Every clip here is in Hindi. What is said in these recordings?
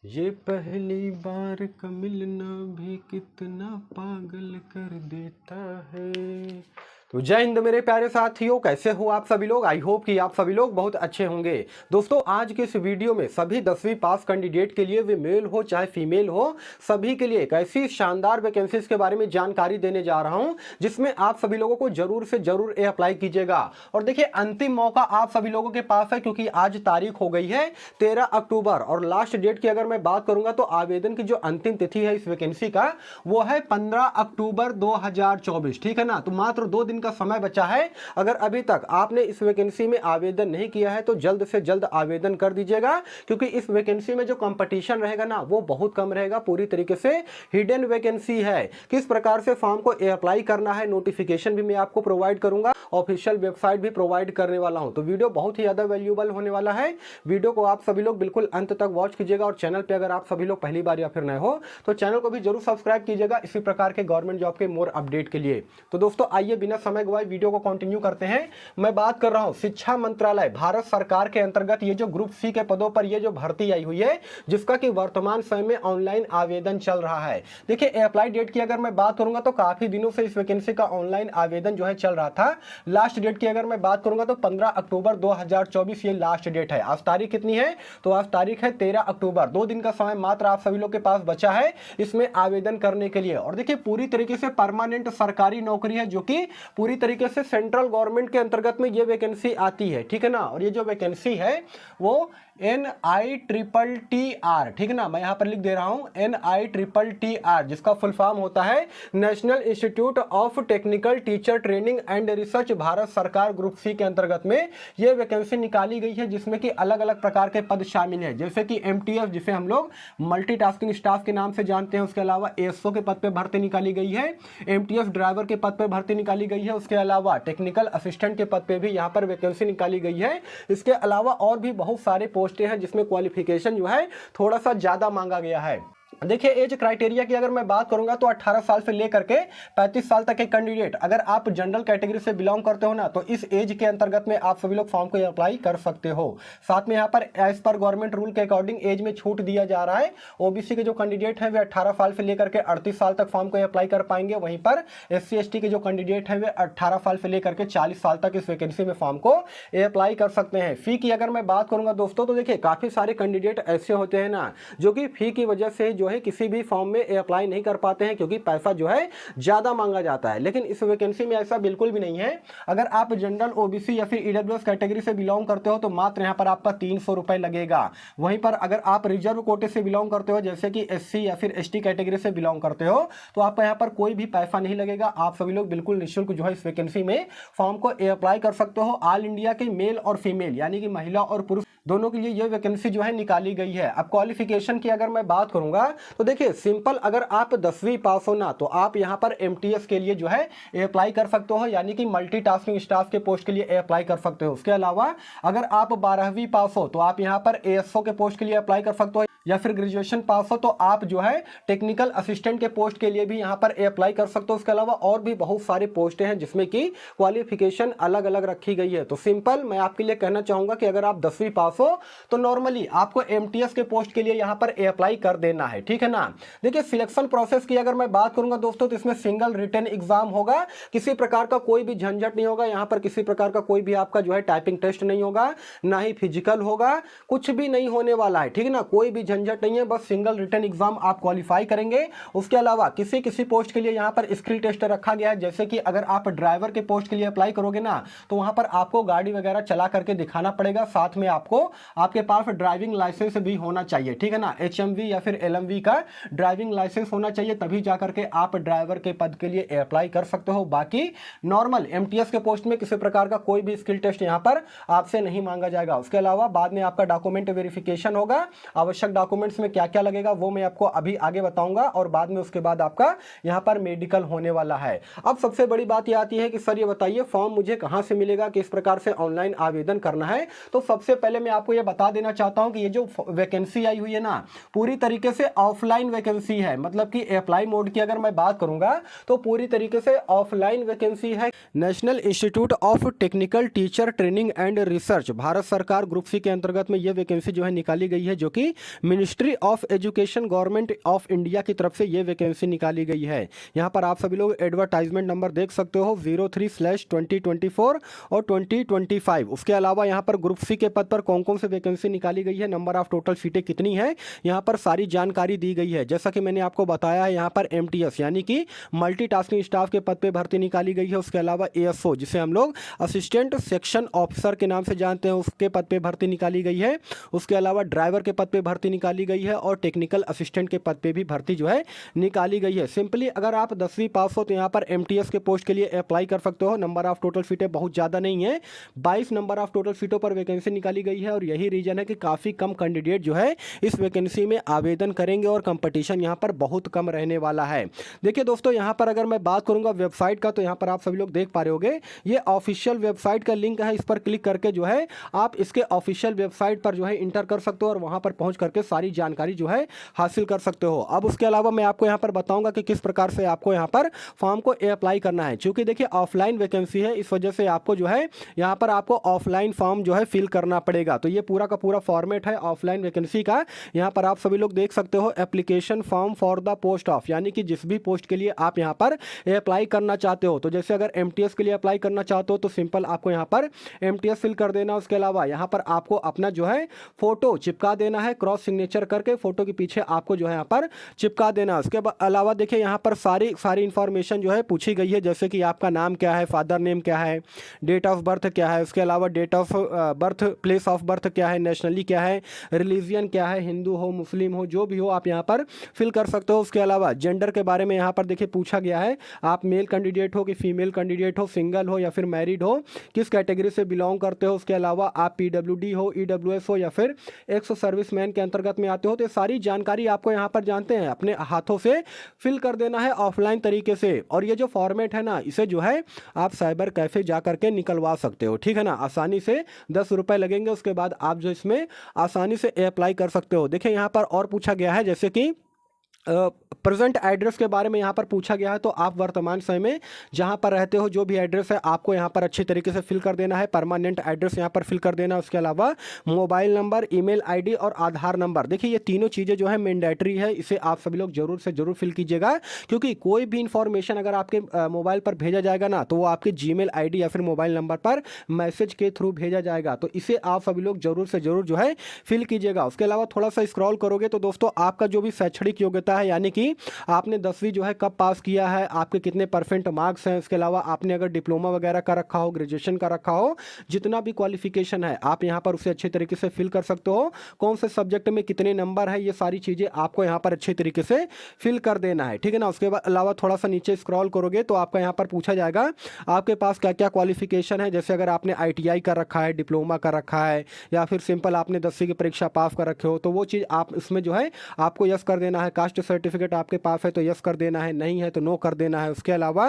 ये पहली बार का मिलना भी कितना पागल कर देता है। तो जय हिंद मेरे प्यारे साथियों, कैसे हो आप सभी लोग। आई होप कि आप सभी लोग बहुत अच्छे होंगे। दोस्तों, आज के इस वीडियो में सभी 10वीं पास कैंडिडेट के लिए, वे मेल हो चाहे फीमेल हो, सभी के लिए एक ऐसी शानदार वैकेंसीज के बारे में जानकारी देने जा रहा हूं जिसमें आप सभी लोगों को जरूर से जरूर अप्लाई कीजिएगा। और देखिए, अंतिम मौका आप सभी लोगों के पास है, क्योंकि आज तारीख हो गई है 13 अक्टूबर और लास्ट डेट की अगर मैं बात करूंगा तो आवेदन की जो अंतिम तिथि है इस वैकेंसी का वो है 15 अक्टूबर 2024। ठीक है ना। तो मात्र 2 दिन का समय बचा है। अगर अभी तक आपने इस वैकेंसी में आवेदन नहीं किया है तो जल्द से जल्द आवेदन कर दीजिएगा, क्योंकि इस वैकेंसी में जो कंपटीशन रहेगा ना वो बहुत कम रहेगा। पूरी तरीके से हिडन वैकेंसी है। किस प्रकार से फॉर्म को अप्लाई करना है, नोटिफिकेशन भी मैं आपको प्रोवाइड करूंगा, ऑफिशियल वेबसाइट भी प्रोवाइड करने वाला हूं। तो वीडियो बहुत ही ज्यादा वैल्यूएबल होने वाला है। वीडियो को आप सभी लोग बिल्कुल अंत तक वॉच कीजिएगा और चैनल पे अगर आप सभी लोग पहली बार या फिर नए हो तो चैनल को भी जरूर सब्सक्राइब कीजिएगा इसी प्रकार के गवर्नमेंट जॉब के मोर अपडेट के लिए। तो दोस्तों, आइए बिना समय गवाए वीडियो को कंटिन्यू करते हैं। मैं बात कर रहा हूं शिक्षा मंत्रालय भारत सरकार के अंतर्गत ये जो ग्रुप सी के पदों पर ये जो भर्ती आई हुई है, जिसका कि वर्तमान समय में ऑनलाइन आवेदन चल रहा है। देखिए, अप्लाई डेट की अगर मैं बात करूंगा तो काफी दिनों से इस वैकेंसी का ऑनलाइन आवेदन जो है चल रहा था। लास्ट डेट की अगर मैं बात करूंगा तो 15 अक्टूबर 2024 ये लास्ट डेट है। आज तारीख कितनी है? तो आज तारीख है 13 अक्टूबर। 2 दिन का समय मात्र आप सभी लोग के पास बचा है इसमें आवेदन करने के लिए। और देखिए, पूरी तरीके से परमानेंट सरकारी नौकरी है, जो कि पूरी तरीके से सेंट्रल गवर्नमेंट के अंतर्गत में ये वैकेंसी आती है। ठीक है ना। और ये जो वैकेंसी है वो NITTR, ठीक है ना, मैं यहां पर लिख दे रहा हूं NITTR, जिसका फुल फॉर्म होता है national institute of technical teacher training and research. Bharat सरकार ग्रुप सी के अंतर्गत में यह वैकेंसी निकाली गई है, जिसमें कि अलग अलग प्रकार के पद शामिल है, जैसे कि MTF, जिसे हम लोग मल्टीटास्किंग स्टाफ के नाम से जानते हैं। उसके अलावा ASO के पद पर भर्ती निकाली गई है, MTF ड्राइवर के पद पर भर्ती निकाली गई है। उसके अलावा टेक्निकल असिस्टेंट के पद पर भी यहाँ पर वैकेंसी निकाली गई है। इसके अलावा और भी बहुत सारे पोस्टें हैं जिसमें क्वालिफिकेशन जो है थोड़ा सा ज्यादा मांगा गया है। देखिए, एज क्राइटेरिया की अगर मैं बात करूंगा तो 18 साल से लेकर के 35 साल तक के कैंडिडेट, अगर आप जनरल कैटेगरी से बिलोंग करते हो ना, तो इस एज के अंतर्गत में आप सभी लोग फॉर्म को अप्लाई कर सकते हो। साथ में यहाँ पर एज पर गवर्नमेंट रूल के अकॉर्डिंग एज में छूट दिया जा रहा है। ओबीसी के जो कैंडिडेट हैं वे 18 साल से लेकर के 38 साल तक फॉर्म को अप्लाई कर पाएंगे। वहीं पर SC/ST के जो कैंडिडेट हैं वे 18 साल से लेकर के 40 साल तक इस वैकेंसी में फॉर्म को अप्लाई कर सकते हैं। फी की अगर मैं बात करूंगा दोस्तों, तो देखिए, काफी सारे कैंडिडेट ऐसे होते हैं ना जो कि फी की वजह से जो है किसी भी फॉर्म में अप्लाई नहीं कर पाते हैं, क्योंकि पैसा जो है ज्यादा मांगा जाता है। लेकिन इस वैकेंसी में ऐसा बिल्कुल भी नहीं है। अगर आप जनरल, ओबीसी या फिर ईडब्ल्यूएस कैटेगरी से बिलोंग करते हो तो मात्र यहां पर आपका 300 रुपए लगेगा। वहीं पर अगर आप रिजर्व कोटे से बिलोंग करते हो, जैसे कि SC या फिर ST कैटेगरी से बिलोंग करते हो, तो आपका यहां पर कोई भी पैसा नहीं लगेगा। आप सभी लोग बिल्कुल निःशुल्क जो है इस वैकेंसी में फॉर्म को अप्लाई कर सकते हो। ऑल इंडिया के मेल और फीमेल, यानी कि महिला और पुरुष दोनों के लिए यह वैकेंसी जो है निकाली गई है। अब क्वालिफिकेशन की अगर मैं बात करूंगा तो देखिए, सिंपल, अगर आप 10वीं पास हो ना तो आप यहां पर MTS के लिए जो है अप्लाई कर सकते हो, यानी कि मल्टीटास्किंग स्टाफ के पोस्ट के लिए अप्लाई कर सकते हो। उसके अलावा अगर आप 12वीं पास हो तो आप यहां पर ASO के पोस्ट के लिए अप्लाई कर सकते हो, या फिर ग्रेजुएशन पास हो तो आप जो है टेक्निकल असिस्टेंट के पोस्ट के लिए भी यहां पर अप्लाई कर सकते हो। उसके अलावा और भी बहुत सारे पोस्टें हैं जिसमें कि क्वालिफिकेशन अलग अलग रखी गई है। तो सिंपल, मैं आपके लिए कहना चाहूंगा कि अगर आप 10वीं पास हो तो नॉर्मली आपको MTS के पोस्ट के लिए यहां पर अप्लाई कर देना है। ठीक है ना। देखिए, सिलेक्शन प्रोसेस की अगर मैं बात करूंगा दोस्तों, तो इसमें सिंगल रिटन एग्जाम होगा। किसी प्रकार का कोई भी झंझट नहीं होगा। यहां पर किसी प्रकार का कोई भी आपका जो है टाइपिंग टेस्ट नहीं होगा, ना ही फिजिकल होगा, कुछ भी नहीं होने वाला है। ठीक है ना। कोई भी झंझट नहीं है, बस सिंगल रिटन एग्जाम आप क्वालिफाई करेंगे। उसके अलावा किसी किसी पोस्ट के लिए यहां पर स्किल टेस्ट रखा गया है, जैसे कि अगर आप ड्राइवर के पोस्ट के लिए अप्लाई करोगे ना तो वहां पर आपको गाड़ी वगैरह चला करके दिखाना पड़ेगा। साथ में आपको आपके पास ड्राइविंग लाइसेंस भी होना चाहिए। ठीक है ना। HMV या फिर LMV का ड्राइविंग लाइसेंस होना चाहिए, तभी जाकर के आप ड्राइवर के पद के लिए अप्लाई कर सकते हो। बाकी नॉर्मल MTS के पोस्ट में किसी प्रकार का कोई भी स्किल टेस्ट यहां पर आपसे नहीं मांगा जाएगा। उसके अलावा बाद में आपका डॉक्यूमेंट वेरिफिकेशन होगा। आवश्यक डॉक्यूमेंट्स में क्या क्या लगेगा वो मैं आपको अभी आगे बताऊंगा, और बाद में उसके बाद आपका यहां पर मेडिकल होने वाला है। अब सबसे बड़ी बात यह आती है कि सर ये बताइए फॉर्म मुझे कहां से मिलेगा, किस प्रकार से ऑनलाइन आवेदन करना है। तो सबसे पहले मैं आपको ये बता देना चाहता हूं कि ये जो वैकेंसी आई हुई है ना, पूरी तरीके से ऑफलाइन वैकेंसी है। मतलब कि अप्लाई मोड की अगर मैं बात करूंगा तो पूरी तरीके से ऑफलाइन वैकेंसी है। National institute of technical teacher training and research, Bharat सरकार ग्रुप सी के अंतर्गत में ये वैकेंसी जो है निकाली गई है, जो कि ministry of education government of India की तरफ से ये वैकेंसी निकाली गई है। यहाँ पर आप सभी लोग एडवर्टाइजमेंट नंबर देख सकते हो 03/2024 और 2025। उसके अलावा यहाँ पर ग्रुप सी के पद पर कौन कौन से वैकेंसी निकाली गई है, नंबर ऑफ टोटल सीटें कितनी है, यहाँ पर सारी जानकारी दी गई है। जैसा कि मैंने आपको बताया है, यहाँ पर MTS यानी कि मल्टीटास्किंग स्टाफ के पद पे भर्ती निकाली गई है। उसके अलावा ASO जिसे हम लोग असिस्टेंट सेक्शन ऑफिसर के नाम से जानते हैं, उसके पद पे भर्ती निकाली गई है। उसके अलावा ड्राइवर के पद पे भर्ती निकाली गई है और टेक्निकल असिस्टेंट के पद पे भी भर्ती जो है निकाली गई है। सिंपली अगर आप 10वीं पास हो तो यहाँ पर MTS के पोस्ट के लिए अप्लाई कर सकते हो। नंबर ऑफ टोटल सीटें बहुत ज़्यादा नहीं है, 22 नंबर ऑफ टोटल सीटों पर वैकेंसी निकाली गई है और यही रीजन है कि काफ़ी कम कैंडिडेट जो है इस वैकेंसी में आवेदन करेंगे और कंपटीशन यहाँ पर बहुत कम रहने वाला है। देखिए दोस्तों, यहाँ पर अगर मैं बात करूँगा वेबसाइट का, तो यहाँ पर आप सभी लोग देख पा रहे होंगे ये ऑफिशियल वेबसाइट का लिंक है। इस पर क्लिक करके जो है आप इसके ऑफिशियल वेबसाइट पर जो है इंटर कर सकते हो और वहाँ पर पहुँच करके सारी जानकारी जो है हासिल कर सकते हो। अब उसके अलावा मैं आपको यहाँ पर बताऊँगा कि किस प्रकार से आपको यहाँ पर फॉर्म को अप्लाई करना है। चूँकि देखिए ऑफलाइन वैकेंसी है, इस वजह से आपको जो है यहाँ पर आपको ऑफलाइन फॉर्म जो है फिल करना पड़ेगा। तो ये पूरा का पूरा फॉर्मेट है ऑफलाइन वैकेंसी का। यहाँ पर आप सभी लोग देख सकते हो application form for the post of, यानी कि जिस भी पोस्ट के लिए आप यहाँ पर अप्लाई करना चाहते हो। तो जैसे अगर MTS के लिए अप्लाई करना चाहते हो तो सिंपल आपको यहाँ पर MTS फिल कर देना। उसके अलावा यहाँ पर आपको अपना जो है फोटो चिपका देना है, क्रॉस सिग्नेचर करके फोटो के पीछे आपको जो है यहाँ पर चिपका देना। उसके अलावा देखिए यहाँ पर सारी इंफॉर्मेशन जो है पूछी गई है, जैसे कि आपका नाम क्या है, फादर नेम क्या है, डेट ऑफ बर्थ क्या है, उसके अलावा date of birth, place of birth क्या है, नेशनली क्या है, रिलीजियन क्या है, हिंदू हो मुस्लिम हो जो भी हो आप यहाँ पर फिल कर सकते हो। उसके अलावा जेंडर के बारे में यहाँ पर देखिए पूछा गया है, आप मेल कैंडिडेट हो कि फीमेल कैंडिडेट हो, सिंगल हो या फिर मैरिड हो, किस कैटेगरी से बिलोंग करते हो। उसके अलावा आप PWD हो, EWS हो या फिर एक्स सर्विसमैन के अंतर्गत में आते हो। तो ये सारी जानकारी आपको यहाँ पर जानते हैं अपने हाथों से फिल कर देना है ऑफलाइन तरीके से। और ये जो फॉर्मेट है ना, इसे जो है आप साइबर कैफे जा करके निकलवा सकते हो, ठीक है ना, आसानी से 10 रुपये लगेंगे। उसके बाद आप जो इसमें आसानी से अप्लाई कर सकते हो। देखिए यहाँ पर और पूछा गया है, जैसे कि प्रेजेंट एड्रेस के बारे में यहाँ पर पूछा गया है। तो आप वर्तमान समय में जहाँ पर रहते हो जो भी एड्रेस है आपको यहाँ पर अच्छी तरीके से फिल कर देना है। परमानेंट एड्रेस यहाँ पर फिल कर देना। उसके अलावा मोबाइल नंबर, ईमेल आईडी और आधार नंबर, देखिए ये तीनों चीज़ें जो है मैंडेटरी है, इसे आप सभी लोग जरूर से जरूर फिल कीजिएगा। क्योंकि कोई भी इंफॉर्मेशन अगर आपके मोबाइल पर भेजा जाएगा ना, तो वो आपके जीमेल आईडी या फिर मोबाइल नंबर पर मैसेज के थ्रू भेजा जाएगा। तो इसे आप सभी लोग जरूर से जरूर जो है फिल कीजिएगा। उसके अलावा थोड़ा सा स्क्रॉल करोगे तो दोस्तों आपका जो भी शैक्षणिक योग्यता है, यानी कि आपने 10वीं जो है कब पास किया है, आपके कितने % मार्क्स हैं, इसके अलावा आपने अगर डिप्लोमा वगैरह का रखा हो, ग्रेजुएशन का रखा हो, जितना भी क्वालिफिकेशन है आप यहाँ पर उसे अच्छे तरीके से फिल कर सकते हो। कौन से सब्जेक्ट में कितने नंबर है, ये सारी चीज़ें आपको यहाँ पर अच्छे तरीके से फिल कर देना है, ठीक है ना। उसके अलावा थोड़ा सा नीचे स्क्रॉल करोगे तो आपका यहाँ पर पूछा जाएगा आपके पास क्या क्या क्वालिफिकेशन है। जैसे अगर आपने ITI कर रखा है, डिप्लोमा कर रखा है या फिर सिंपल आपने 10वीं की परीक्षा पास कर रखे हो, तो वो चीज़ आप इसमें जो है आपको यस कर देना है। कास्ट सर्टिफिकेट आपके पास है तो यस कर देना है, नहीं है तो नो कर देना है। उसके अलावा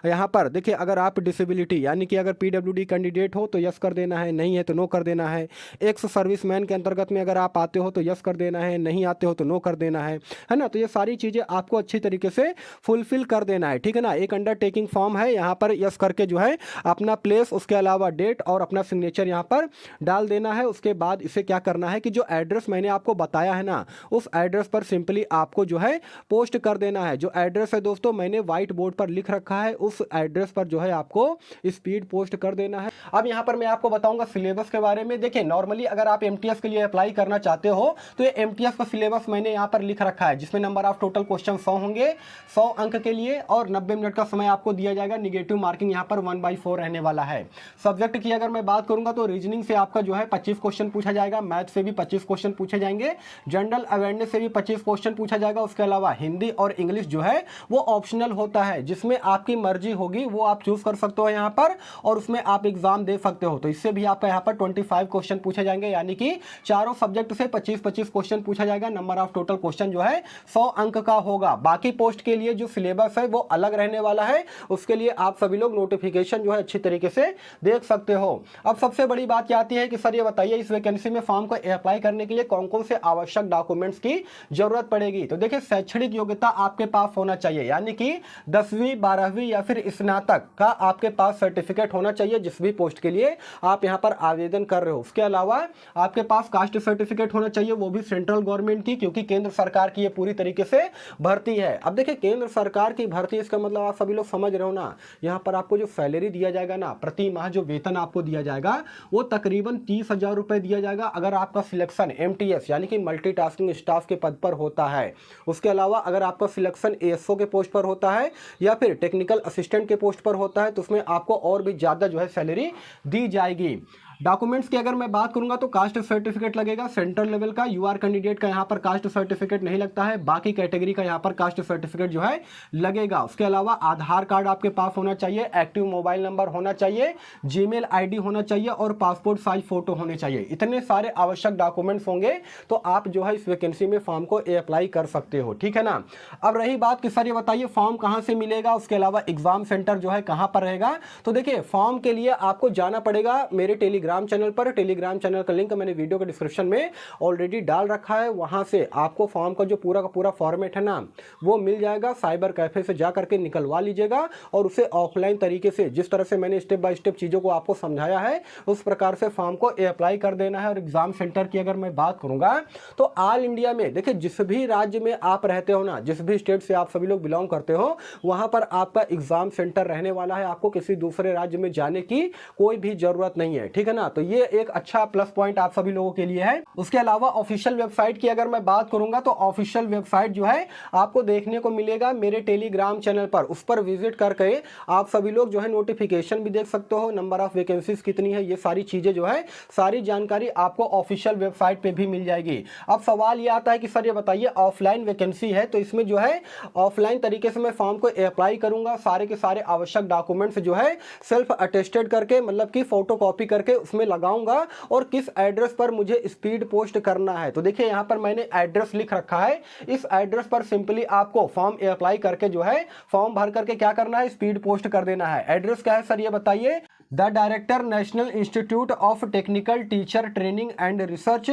यहाँ पर देखिए अगर आप डिसेबिलिटी यानी कि अगर PWD कैंडिडेट हो तो यस कर देना है, नहीं है तो नो कर देना है। एक्स सर्विसमैन के अंतर्गत में अगर आप आते हो तो यस कर देना है, नहीं आते हो तो नो कर देना है ना। तो ये सारी चीज़ें आपको अच्छी तरीके से फुलफिल कर देना है, ठीक है ना। एक अंडरटेकिंग फॉर्म है, यहाँ पर यस करके जो है अपना प्लेस, उसके अलावा डेट और अपना सिग्नेचर यहाँ पर डाल देना है। उसके बाद इसे क्या करना है कि जो एड्रेस मैंने आपको बताया है ना, उस एड्रेस पर सिंपली आपको जो है पोस्ट कर देना है। जो एड्रेस है दोस्तों मैंने व्हाइट बोर्ड पर लिख रखा है, उस एड्रेस पर जो है आपको स्पीड पोस्ट कर देना है। अब यहाँ पर मैं आपको बताऊंगा सिलेबस के बारे में। देखिए नॉर्मली अगर आप MTS के लिए अप्लाई करना चाहते हो तो ये MTS का सिलेबस मैंने यहाँ पर लिख रखा है, जिसमें नंबर ऑफ टोटल क्वेश्चन 100 होंगे, 100 अंक के लिए, और 90 मिनट का समय आपको दिया जाएगा। निगेटिव मार्किंग यहाँ पर 1/4 रहने वाला है। सब्जेक्ट की अगर मैं बात करूंगा तो रीजनिंग से आपका जो है 25 क्वेश्चन पूछा जाएगा, मैथ से भी 25 क्वेश्चन पूछे जाएंगे, जनरल अवेयरनेस से भी 25 क्वेश्चन पूछा जाएगा। उसके अलावा हिंदी और इंग्लिश जो है वो ऑप्शनल होता है, जिसमें आपकी मर्जी होगी वो आप चूज कर सकते हो यहाँ पर, और उसमें आप एग्जाम दे सकते हो। तो इससे भी आपका यहाँ पर 25 क्वेश्चन पूछे जाएंगे, यानी कि चारों सब्जेक्ट से 25-25 क्वेश्चन पूछा जाएगा। नंबर ऑफ टोटल क्वेश्चन जो है 100 अंक का होगा। बाकी पोस्ट के लिए जो सिलेबस है वो अलग रहने वाला है, उसके लिए आप सभी लोग नोटिफिकेशन जो है अच्छी तरीके से देख सकते हो। अब सबसे बड़ी बात क्या आती है कि सर ये बताइए इस वैकेंसी में फॉर्म को अप्लाई करने के लिए कौन कौन से आवश्यक डॉक्यूमेंट्स की जरूरत पड़ेगी। तो देखिए, शैक्षणिक योग्यता आपके पास होना चाहिए, यानी कि 10वीं 12वीं या फिर स्नातक का आपके पास सर्टिफिकेट होना चाहिए जिस भी पोस्ट के लिए आप यहां पर आवेदन कर रहे हो। उसके अलावा आपके पास कास्ट सर्टिफिकेट होना चाहिए, वो भी सेंट्रल गवर्नमेंट की, क्योंकि केंद्र सरकार की ये पूरी तरीके से भर्ती है। अब देखिए, केंद्र सरकार की भर्ती, इसका मतलब आप सभी लोग समझ रहे हो ना, यहां पर आपको जो सैलरी दिया जाएगा ना, प्रति माह जो वेतन आपको दिया जाएगा वो तकरीबन 30,000 रुपए दिया जाएगा, अगर आपका सिलेक्शन MTS यानी कि मल्टीटास्किंग स्टाफ के पद पर होता है। उसके अलावा अगर आपका सिलेक्शन ASO के पोस्ट पर होता है या फिर टेक्निकल असिस्टेंट के पोस्ट पर होता है तो उसमें आपको और भी ज़्यादा जो है सैलरी दी जाएगी। डॉक्यूमेंट्स की अगर मैं बात करूंगा तो कास्ट सर्टिफिकेट लगेगा सेंट्रल लेवल का, UR कैंडिडेट का यहाँ पर कास्ट सर्टिफिकेट नहीं लगता है, बाकी कैटेगरी का यहाँ पर कास्ट सर्टिफिकेट जो है लगेगा। उसके अलावा आधार कार्ड आपके पास होना चाहिए, एक्टिव मोबाइल नंबर होना चाहिए, जीमेल ID होना चाहिए और पासपोर्ट साइज फोटो होने चाहिए। इतने सारे आवश्यक डॉक्यूमेंट्स होंगे तो आप जो है इस वैकेंसी में फॉर्म को अप्लाई कर सकते हो, ठीक है ना। अब रही बात कि सर ये बताइए फॉर्म कहाँ से मिलेगा, उसके अलावा एग्जाम सेंटर जो है कहाँ पर रहेगा। तो देखिए, फॉर्म के लिए आपको जाना पड़ेगा मेरे टेलीग्राम चैनल पर। टेलीग्राम चैनल का लिंक मैंने वीडियो के डिस्क्रिप्शन में ऑलरेडी डाल रखा है, वहां से आपको फॉर्म का जो पूरा का पूरा फॉर्मेट है ना वो मिल जाएगा। साइबर कैफे से जा करके निकलवा लीजिएगा और उसे ऑफलाइन तरीके से, जिस तरह से मैंने स्टेप बाय स्टेप चीजों को आपको समझाया है उस प्रकार से फॉर्म को अप्लाई कर देना है। और एग्जाम सेंटर की अगर मैं बात करूंगा तो ऑल इंडिया में देखिए, जिस भी राज्य में आप रहते हो ना, जिस भी स्टेट से आप सभी लोग बिलोंग करते हो, वहां पर आपका एग्जाम सेंटर रहने वाला है। आपको किसी दूसरे राज्य में जाने की कोई भी जरूरत नहीं है, ठीक है ना। तो ये एक अच्छा प्लस पॉइंट आप सभी लोगों के लिए है। उसके अलावा ऑफिशियल वेबसाइट की अगर मैं बात करूंगा तो ऑफिशियल वेबसाइट जो है आपको देखने को मिलेगा मेरे टेलीग्राम चैनल पर। उस पर विजिट करके आप सभी लोग जो है नोटिफिकेशन भी देख सकते हो, नंबर ऑफ वैकेंसीज कितनी है, ये सारी चीजें जो है सारी जानकारी आपको ऑफिशियल वेबसाइट पे भी मिल जाएगी। अब सवाल ये आता है कि सर ये बताइए ऑफलाइन वैकेंसी है तो इसमें जो है ऑफलाइन तरीके से मैं फॉर्म को अप्लाई करूंगा, सारे के सारे आवश्यक डॉक्यूमेंट्स जो है सेल्फ अटेस्टेड करके, मतलब कि फोटो कॉपी करके उसमें लगाऊंगा, और किस एड्रेस पर मुझे स्पीड पोस्ट करना है। तो देखिए, यहां पर मैंने एड्रेस लिख रखा है, इस एड्रेस पर सिंपली आपको फॉर्म अप्लाई करके जो है फॉर्म भर करके क्या करना है, स्पीड पोस्ट कर देना है। एड्रेस क्या है सर ये बताइए? The director national institute of technical teacher training and research,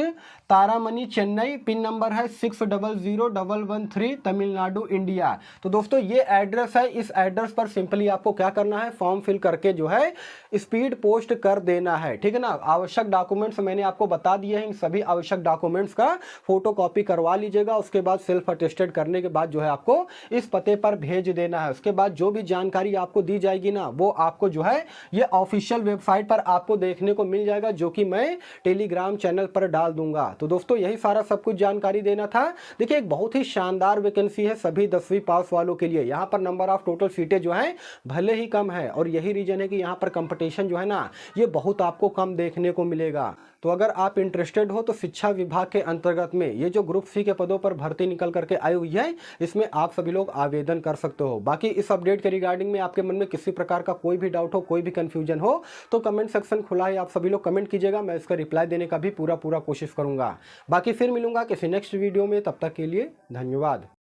Taramani, Chennai. Pin number है 600113, तमिलनाडु, इंडिया। तो दोस्तों ये एड्रेस है, इस एड्रेस पर सिंपली आपको क्या करना है, फॉर्म फिल करके जो है स्पीड पोस्ट कर देना है, ठीक है ना। आवश्यक डॉक्यूमेंट्स मैंने आपको बता दिए हैं, इन सभी आवश्यक डॉक्यूमेंट्स का फोटो कॉपी करवा लीजिएगा। उसके बाद सेल्फ अटेस्टेड करने के बाद जो है आपको इस पते पर भेज देना है। उसके बाद जो भी जानकारी आपको दी जाएगी ना वो आपको जो है ये ऑफिशियल वेबसाइट पर आपको देखने को मिल जाएगा, जो कि मैं टेलीग्राम चैनल पर डाल दूंगा। तो दोस्तों यही सारा सब कुछ जानकारी देना था। देखिए, एक बहुत ही शानदार वैकेंसी है सभी 10वीं पास वालों के लिए। यहाँ पर नंबर ऑफ टोटल सीटें जो है भले ही कम है, और यही रीजन है कि यहाँ पर कंपटीशन जो है ना ये बहुत आपको कम देखने को मिलेगा। तो अगर आप इंटरेस्टेड हो तो शिक्षा विभाग के अंतर्गत में ये जो ग्रुप C के पदों पर भर्ती निकल करके आई हुई है, इसमें आप सभी लोग आवेदन कर सकते हो। बाकी इस अपडेट के रिगार्डिंग में आपके मन में किसी प्रकार का कोई भी डाउट हो, कोई भी कंफ्यूजन हो तो कमेंट सेक्शन खुला है, आप सभी लोग कमेंट कीजिएगा, मैं इसका रिप्लाई देने का भी पूरा कोशिश करूंगा। बाकी फिर मिलूंगा किसी नेक्स्ट वीडियो में, तब तक के लिए धन्यवाद।